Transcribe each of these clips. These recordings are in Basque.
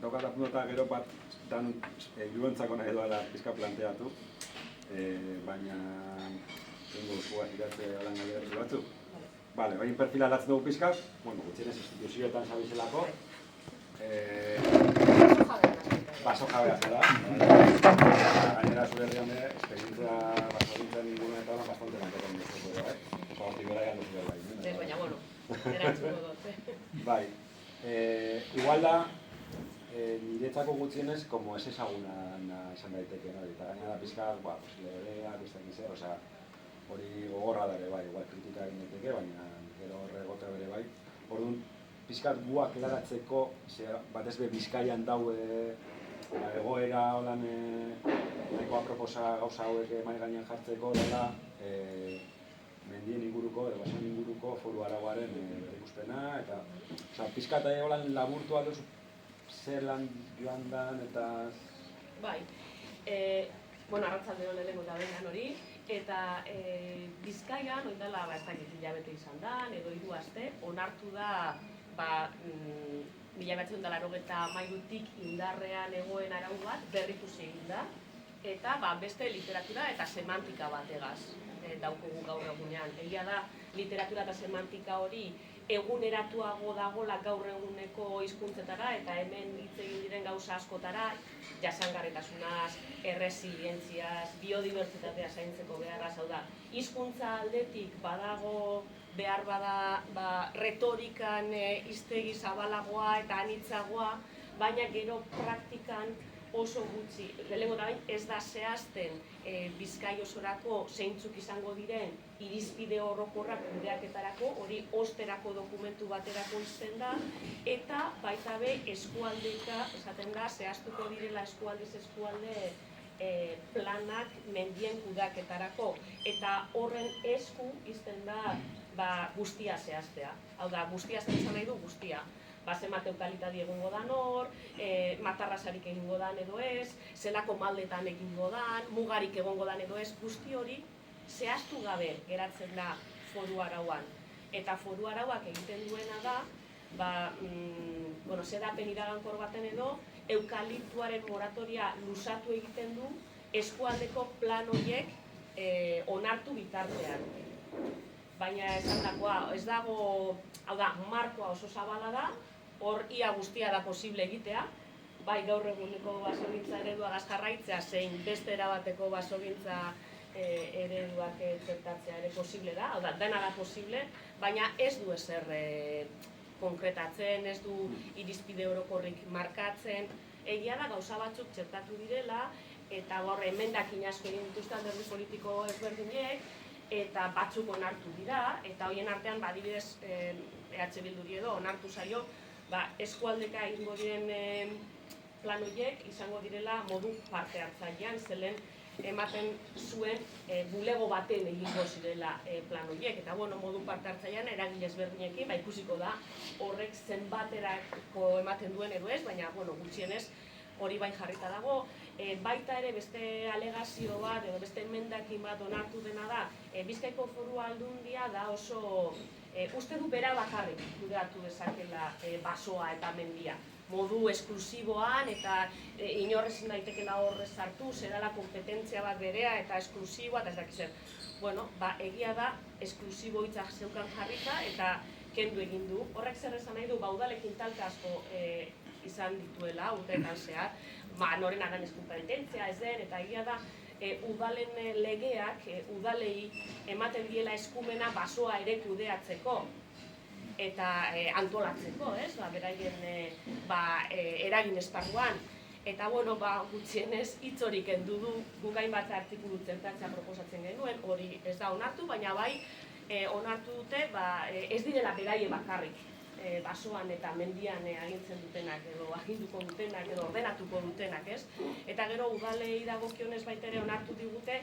daukat apuntota gero bat dan juentzako nahi doala pizka planteatu, baina tengo zuak idatze holan gari batzuk. Vale, baina perfila aldatzen dugu pizka, bueno, gutxienez instituzioetan zabizelako. Baso jabea zela. Gainera zure herrian esperientzia basogintzen ingurunetan bastante lanketan duzuko da, Hortik bera egan duzu bai. Baina, bueno, erantzungo dut. Bai, igual da, niretzako gutxienez, como ez ezaguna esan daiteke, no? Eta gaina da pizka, legeak, ez dakiz zer, osea, hori gogorra da ere bai, igual kritika egin daiteke, baina gero horregotea bere bai. Orduan, pizkat guak klaratzeko, batez be Bizkaian daue egoera holan nahiko aproposa gauza hauek mahai gainean jartzeko dela mendien inguruko, edo basoen inguruko foru arauaren berrikuspena, eta pizkat holan laburtu aldozu zer lan joan dan, eta... Bai, bueno, arratzalde lehenengo eta benean hori, eta Bizkaian, hori dela, ez dakit hilabete izan da, edo 3 aste, onartu da, 1983tik indarrean egoen arau bat berrikusi egin da, eta beste literatura eta semantika bategaz daukogu gaur egunean. Egia da, literatura eta semantika hori eguneratuago dagola gaur eguneko hizkuntzetara eta hemen hitz egin diren gauza askotara, jasangarritasunaz, erresilientziaz, biodibertsitatea zaintzeko beharraz, hau da, hizkuntza aldetik badago behar bada retorikan hiztegi zabalagoa eta anitzagoa, baina gero praktikan oso gutxi. Lehenengo eta bain ez da zehazten Bizkai osorako zeintzuk izango diren irizpide orokorrak kudeaketarako, hori osterako dokumentu baterako izten da, eta baita be eskualdeka, esaten da, zehaztuko direla eskualdez eskualde planak mendien kudeaketarako, eta horren esku izten da guztia zehaztea. Hau da, guztia zehazten nahi du guztia. Zenbat eukalitatea egongo dan hor, matarrasarik egingo dan edo ez, zelako maldetan egingo dan, mugarik egongo dan edo ez, guzti hori zehaztu gabe geratzen da foru arauan. Eta foru arauak egiten duena da, xedapen iragankor baten edo, eukaliptuaren moratoria luzatu egiten du eskualdeko plan horiek onartu bitartean. Baina esan dagoa, ez dago, hau da, markoa oso zabala da, hor ia guztia da posible egitea, bai gaur eguneko basogintza eredua jarraitzea, zein beste erabateko basogintza ereduak txertatzea ere posible da, hau da, dena da posible, baina ez du ezer konkretatzen, ez du irizpide orokorrik markatzen, egia da gauza batzuk txertatu direla, eta emendakin asko egin dituzte alderdi politiko ezberdinek, eta batzuk onartu dira, eta horien artean, adibidez, EH Bilduri edo onartu zaio, eskualdeka egingo diren plan horiek izango direla modu parte hartzailean, zelen ematen zuen bulego baten egingo zirela plan horiek, eta modu parte hartzailean eragile ezberdinekin, ikusiko da horrek zenbaterako ematen duen edo ez, baina gutxienez hori bai jarrita dago. Baita ere beste alegazio bat edo beste emendakin bat onartu dena da, Bizkaiko Foru Aldundia da oso, uste du bera bakarrik kudeatu dezakela basoa eta mendia. Modu esklusiboan eta inorrezin daitekela horrez sartu, zerala kompetentzia bat berea eta esklusiboa eta ez dakizer. Egia da, esklusibo hitzak zeukan jarrita eta kendu egin du. Horrek zer esan nahi du, udalekin talka asko izan dituela urteetan zehar, noren aganez kompetentzia ez den, eta egia da, udalen legeak udalei ematen diela eskumena basoa ere kudeatzeko eta antolatzeko, beraien eragin esparruan. Eta, gutxienez hitz hori kendu du, guk hainbat artikulu txertatzea proposatzen genuen, hori ez da onartu, baina bai onartu dute ez direla beraie bakarrik basoan eta mendian agintzen dutenak edo aginduko dutenak edo ordenatuko dutenak, ez? Eta gero udalei dagokionez baita ere onartu digute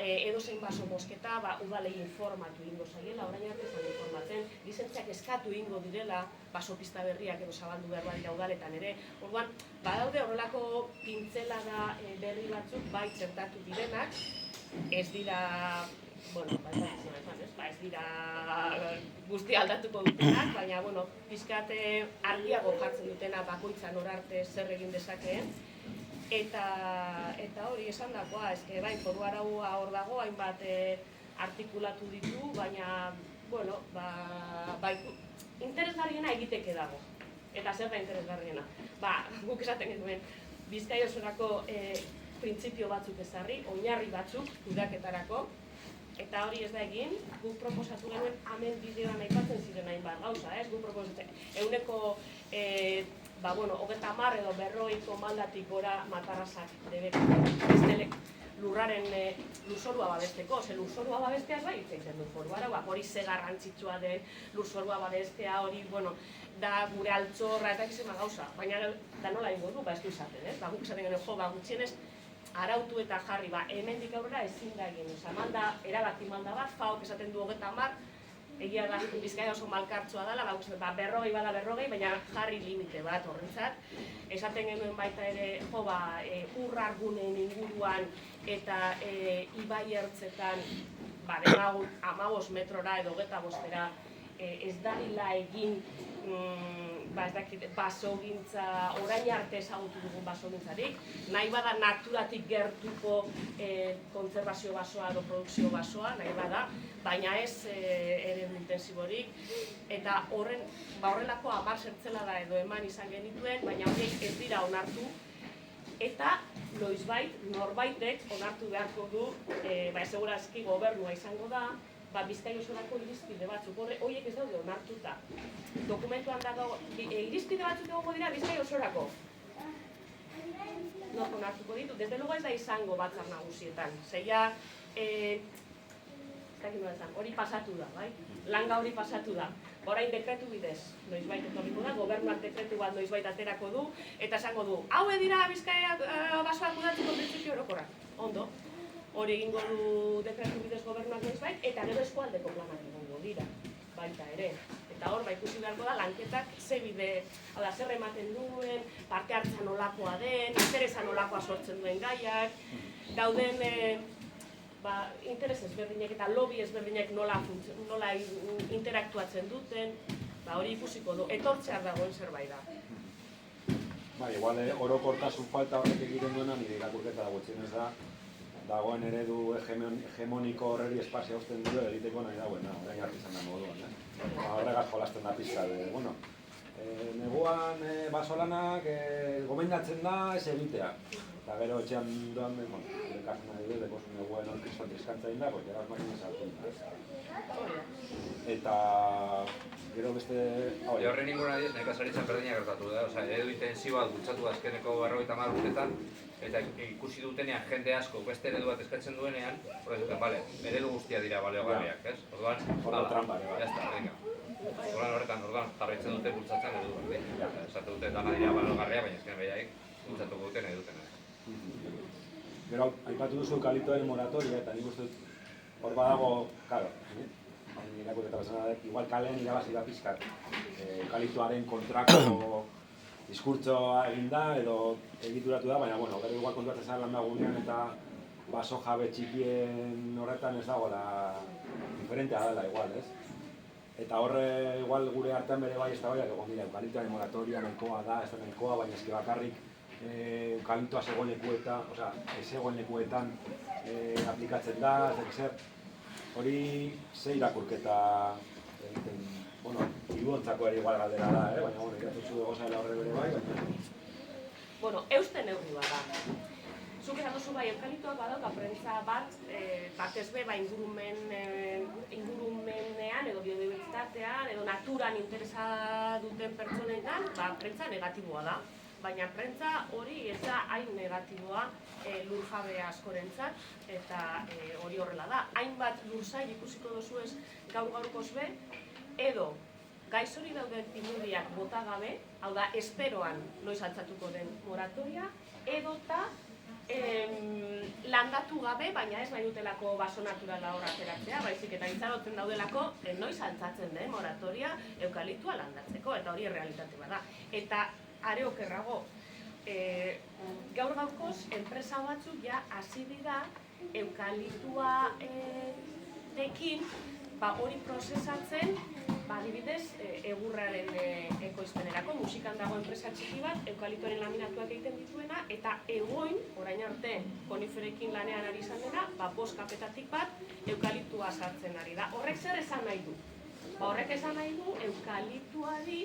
edozein baso bosketa udalei informatu ingo zaiela, orain arte zan informatzen, lizentziak eskatu ingo direla basopista berriak edo zabaldu behar badira udaletan ere. Orduan, badaude horrelako pintzelada berri batzuk bai txertatu direnak, ez dira bueno, ez dira guzti aldatuko dutenak, baina, bueno, pixkat argiago jartzen dutena bakoitzan orarte zer egin dezakeen. Eta hori esan dagoa, eske bai, foru araua hor dago, hainbat artikulatu ditu, baina, bueno, interesgarriena egiteke dago. Eta zer da interesgarriena? Guk esaten genuen, Bizkaia osorako printzipio batzuk ezarri, oinarri batzuk kudeaketarako, eta hori ez da egin, guk proposatu genuen hemen bideoan aipatzen ziren hainbat gauza, ez? Guk proposatzen, eguneko 30 edo 40 maldatik gora matarrazak debek lurraren lurzorua babesteko, ze lurzorua babestea bai hitz egiten du foru araua, hori ze garrantzitsua den lurzorua babestea, hori, da gure altxorra eta egizema gauza, baina da nola ingo du, ez du izaten, ez? Guk esaten genuen, gutxienez arautu eta jarri, hemendik aurrera ezin da egin, erabaki malda bat, FAOk esaten du 30, egia da Bizkaia oso malkartsua dela, 40 bada 40, baina jarri limite bat horrentzat. Esaten genuen baita ere, ur arguneen inguruan eta ibai ertzetan, 15 metrora edo 25-era ez dalila egin basogintza, orain arte ezagutu dugun basogintzarik, nahi bada naturatik gertuko kontserbazio basoa edo produkzio basoa, nahi bada, baina ez eredu intensiborik, eta horrelako 10 zertzelada edo eman izan genituen, baina horiek ez dira onartu, eta noizbait, norbaitek onartu beharko du, segurazki gobernua izango da, Bizkaia osorako irizpide batzuk, horiek ez daude onartuta. Dokumentuan dago, irizpide batzuk egongo dira Bizkaia osorako. Nor onartuko ditu, desde luego ez da izango batzar nagusietan. Zeia, hori pasatu da, bai? Langa hori pasatu da. Orain dekretu bidez, noizbait etorriko da, gobernuak dekretu bat noizbait aterako du, eta esango du, haue dira Bizkaia basoak kudeatzeko printzipio orokorrak. Ondo. Hori egingo du dekretu bidez gobernuak noizbait, eta gero eskualdeko planak egongo dira, baita ere. Eta hor, ikusi beharko da, lanketak ze bide, zer ematen duen, parte hartza nolakoa den, interesa nolakoa sortzen duen gaiak, dauden interes ezberdinek eta lobby ezberdinek nola interaktuatzen duten, hori ikusiko du, etortzear dagoen zerbait da. Igual orokortasun falta horrek egiten duena, nire irakurketa gutxienez da, dagoen eredu hegemoniko horreri espazio hausten du egiteko nahi dagoena, orain arte izan da moduan. Horregaz jolasten da pizka. Neguan basolanak gomendatzen da ez egitea. Eta gero etxean doan, kasu nahi dut, dekozu neguen hor kriston trizkantza egin da, porque eraz makina sartu da. Eta gero beste... Horren inguruna diez, nekazaritzan berdina gertatu da. Eredu intensiboa bultzatu azkeneko 50 urtetan, eta ikusi dutenean jende asko beste eredu bat eskatzen duenean, eredu guztia dira baleogarriak, ez? Orduan trampa, jazta, venga. Horretan, jarraitzen dute bultzatzen eredu bat. Esatu dute dana dira baleogarriak, baina ezken behiaik bultzatuko duten edutena. Gero, aipatu duzu eukaliptoaren moratoria, eta nik uste hor badago, karo, irakurketa bezala, igual kalean irabazi da pizkat, eukaliptoaren kontrako diskurtsoa egin da, edo egituratu da, baina, gero igual kontuatzen zara landa gunean eta baso jabe txikien horretan ez dagoela diferentea dela igual, ez? Eta horre, igual gure artean bere bai ez da baiak egon dira, eukaliptoaren moratoria nahikoa da, ez da nahikoa, baina eski bakarrik eukaliptoa zegoen lekuetan, ez zegoen lekuetan aplikatzen da, ez zer, hori ze irakurketa egiten, irudontzako ere igual galdera da, baina iratutzu egozela horre bere bai, baina... Eusten neurri bat da. Zuk esan duzu bai, eukaliptoak badauka prentza bat, batez be, ingurumenean edo biodibertsitatean edo naturan interesa duten pertsonetan, prentza negatiboa da. Baina prentza hori ez da hain negatiboa lurjabe askorentzat, eta hori horrela da. Hainbat lursail ikusiko duzu ez gaur-gaurkoz be, edo gaizori dauden pinudiak bota gabe, hau da, esperoan noiz altzatuko den moratoria, edota landatu gabe, baina ez nahi dutelako baso naturala hor ateratzea, baizik eta itxarotzen daudelako noiz altzatzen den moratoria eukaliptoa landatzeko, eta hori errealitate bada. Eta are okerrago, gaur-gaurkoz enpresa batzuk ja hasi dira eukaliptoa dekin, hori prozesatzen, adibidez, egurraren ekoizpenerako, musikan dago enpresa txiki bat, eukaliptoaren laminatuak egiten dituena, eta egoin, orain arte, koniferekin lanean ari izan dena, 5 kapetatik bat, eukaliptua sartzen ari da. Horrek zer esan nahi du? Horrek esan nahi du, eukaliptuari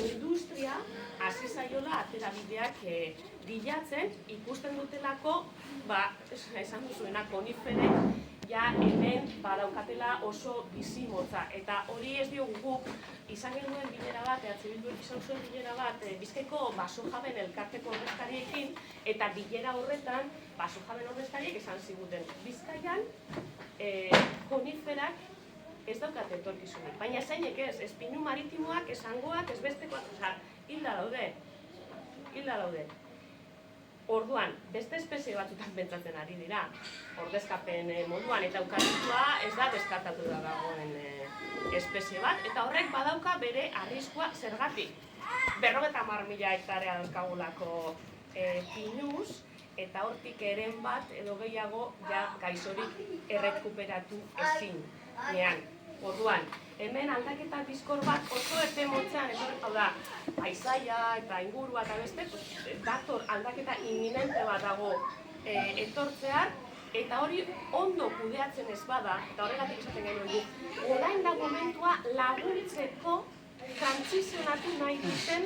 industria hasi zaiola aterabideak bilatzen, ikusten dutelako, esan duzuena, koniferek, ja hemen badaukatela oso bizi motza. Eta hori ez diogu guk izan genuen bilera bat, Bilduek izan zuen bilera bat, Bizkaiko basojaben elkarteko ordezkariekin, eta bilera horretan, basojaben ordezkariek esan ziguten. Bizkaian, koniferak ez daukate etorkizunik, baina zeinek ez pinu maritimoak, esangoak, ez bestekoak, hilda daude. Orduan, beste espezie batzutan pentsatzen ari dira, ordezkapen moduan, eta eukaliptua ez da deskartatu da dagoen espezie bat, eta horrek badauka bere arriskua zergatik. 50.000 hektarea dauzkagulako pinuz, eta hortik eren bat edo gehiago gaixorik errekuperatu ezin. Orduan, hemen aldaketa bizkor bat oso epe motzean, hau da, paisaia eta ingurua eta beste, dator aldaketa inminente bat dago etortzean, eta hori ondo kudeatzen ez bada, eta horregatik esaten genuen du, orain da momentua laguntzeko trantzizionatu nahi duten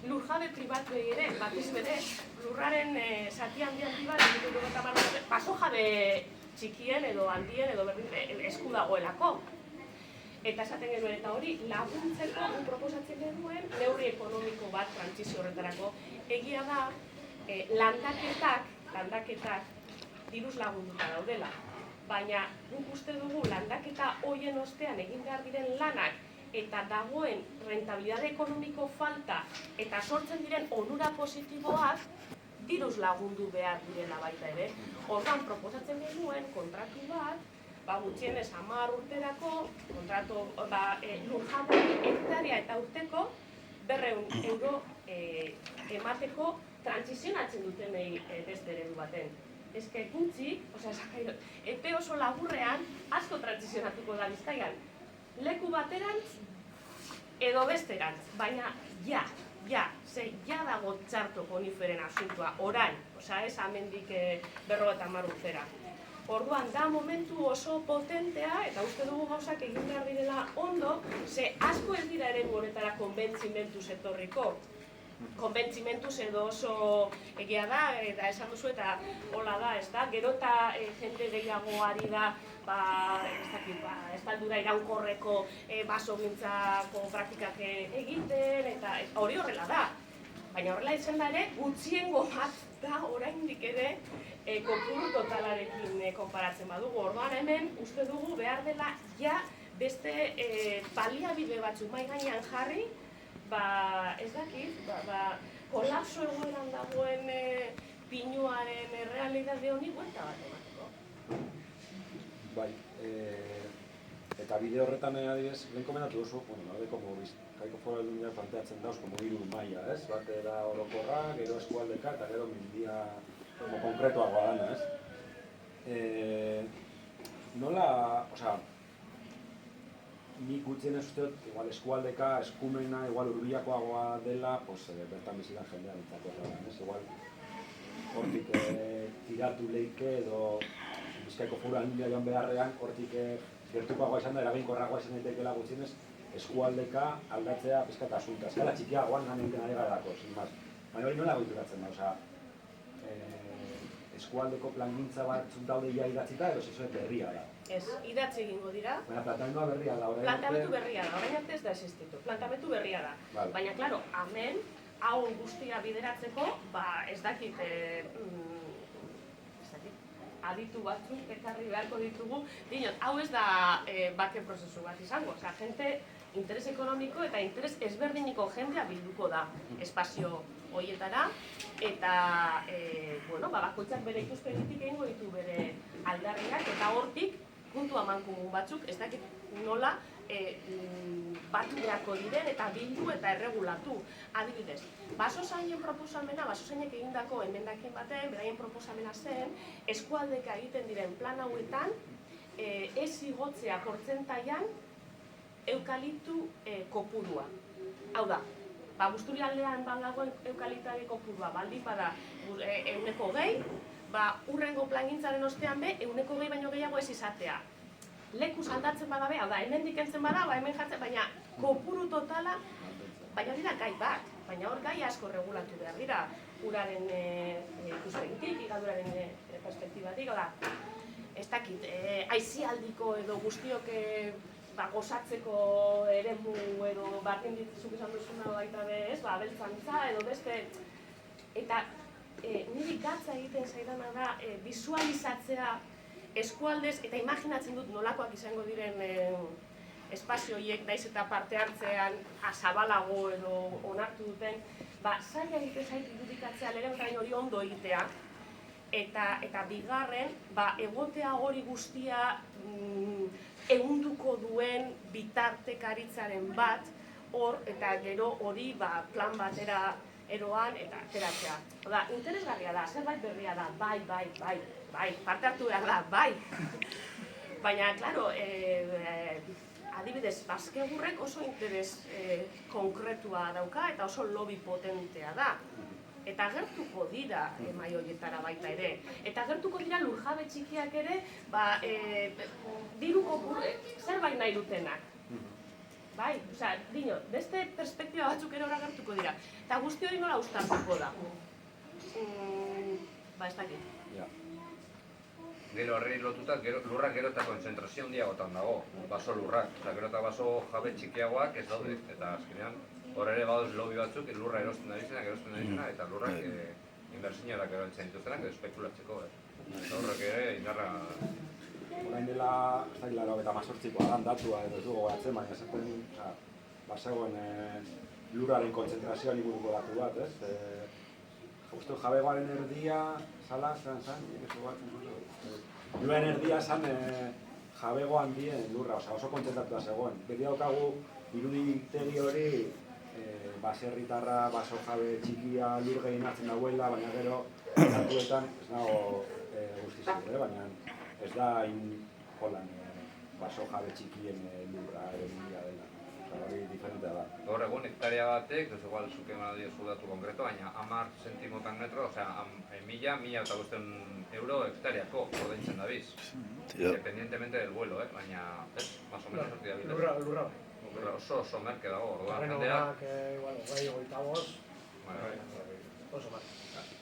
lurjabe pribatuei ere, batez bere, lurraren zati handi bat, basojabe txikien edo handien edo esku dagoelako. Eta esaten genuen, eta hori laguntzeko proposatzen genuen neurri ekonomiko bat trantzizio horretarako. Egia da, landaketak diruz lagunduta daudela. Baina guk uste dugu landaketa horien ostean egin behar diren lanak eta dagoen rentabilitate ekonomiko falta eta sortzen diren onura positiboak diruz lagundu behar direla baita ere. Orduan proposatzen genuen kontratu bat, gutxienez 10 urterako, kontratu lurjabe hektarea eta urteko 200 euro emateko trantzizionatzen dutenei beste eredu baten. Ez que gutxi, epe oso laburrean asko trantzizionatuko da Bizkaian. Leku baterantz edo besterantz, baina ja dago txarto koniferen asuntua, orain, ez amendik 50 urtera. Orduan, da momentu oso potentea, eta uste dugu gauzak egin behar direla ondo, ze asko ez dira ere horretara konbentzimentuz etorriko. Konbentzimentuz edo oso egia da, eta esan duzu eta hola da, ez da? Gero eta jende gehiago ari da, estaldura iraunkorreko basogintzako praktikak egiten, eta hori horrela da. Baina horrela izan da ere, gutxiengo bat da oraindik ere kopuru totalarekin konparatzen badugu. Orduan hemen uste dugu behar dela beste baliabide batzuk mahai gainean jarri, ez dakit, kolapso egoeran dagoen pinuaren errealitate honi buelta bat emateko. Bai, eta bide horretan adibidez, lehen komentatu duzu, como Bizkaiko Foru Aldundiak planteatzen dauz, como 3 maila, ez? Bate da orokorra, gero eskualdeka eta gero mendia konkretuagoa dana, ez? Nola, nik gutxienez uste dut, igual eskualdeka, eskumena, igual hurbilakoagoa dela, bertan bizitan jendea bintzako da, ez? Igual, hortik tiratu leike edo Bizkaiko Foru Aldundia joan beharrean, hortik gertukoagoa izan da, eraginkorragoa izan daitekeela gutxienez, eskualdeka aldatzea pizkata asunta. Eskala txikiagoan lan egiten ari garako, sin más. Baina hori nola goituratzen da, eskualdeko plangintza bat daude ja idatzita, edo zezuet berria da? Ez, idatzi egingo dira. Baina planteamendua berria da, orain arte? Planteamendu berria da, orain arte ez da existitu. Planteamendu berria da. Baina, klaro, hemen, hau guztia bideratzeko, ez dakit, aditu batzuk ekarri beharko ditugu, dinot, hau ez da bake prozesu bat izango, jente interes ekonomiko eta interes ezberdiniko jendea bilduko da espazio horietara, eta bakoitzak bere ikuspegitik egingo ditu bere aldarriak, eta hortik puntu amankomun batzuk, ez dakit nola batu beharko diren eta bildu eta erregulatu. Adibidez, basozainen proposamena, basozainek egindako emendakin baten, beraien proposamena zen, eskualdeka egiten diren plan hauetan, ez igotzea portzentaian eukaliptu kopurua. Hau da, Busturialdean badagoen eukaliptari kopurua baldin bada 20%, urrengo plangintzaren ostean be 20% baino gehiago ez izatea. Leku aldatzen badabe, hau da, hemendik kentzen bada, hemen jartzen, baina kopuru totala, baina hori da gai bat, baina hor gai asko regulatu behar dira, uraren ikuspegitik, ikaduraren perspektibatik, hau da, ez dakit, aisialdiko edo guztiok gozatzeko eremu edo baten ditzuk esan duzuna baita be, ez, abeltzantza edo beste, eta niri gatza egiten zaidana da bisualizatzea eskualdez, eta imaginatzen dut nolakoak izango diren espazio horiek, naiz eta parte hartzean zabalago edo onartu duten, zaila egiten zait irudikatzea lehenengain hori ondo egitea, eta bigarren, egotea hori guztia ehunduko duen bitartekaritzaren bat, hor, eta gero hori plan batera eroan eta ateratzea. Oda, interesgarria da, zerbait berria da, bai, parte hartu behar da, bai. Baina, klaro, adibidez, Baskegurrek oso interes konkretua dauka eta oso lobby potentea da. Eta gertuko dira mai horietara baita ere. Eta gertuko dira lurjabe txikiak ere, diru zerbait nahi dutenak. Bai, osea, dino, beste perspektiba batzuk ere gertuko dira. Eta guzti hori nola uztartuko da. Ez dakit. Gero horri lotuta, lurrak gero eta konzentrazio handiagotan dago, baso lurrak. Gero eta baso jabe txikiagoak ez daude, eta azkenean hor ere badoz lobby batzuk lurra erosten da izena, eta lurrak inbertsioak erotzen dituztenak espekulatzeko. Eta horrek ere indarra... Orain dela, ez da hilaro eta mazortzikoa dan datua edo ez dugu gogatzen, baina esaten bazegoen lurraren konzentrazioan inguruko datu bat, ez? Justo jabegoaren erdia, zala, zan, lurraren erdia zan jabego handien lurra, oso kontzentratuta zegoen. Beti daukagu iruditegi hori baserritarra, baso jabe txikia lur gehien hartzen dauela, baina gero datuetan ez dago guzti segure, baina ez da holan baso jabe txikien lurra egia dela. Hori diferentea da. Gaur egun hektarea batek, ez igual zuke eman diozu datu konkreto, baina 10 zentimotan metro, osea, 1.500 euro hektareako ordaintzen dabiz. Independientemente del vuelo, baina, más o menos horti da bidez. Lurra. Oso merke dago, orduan. Terreno honak, igual, 25, oso merke.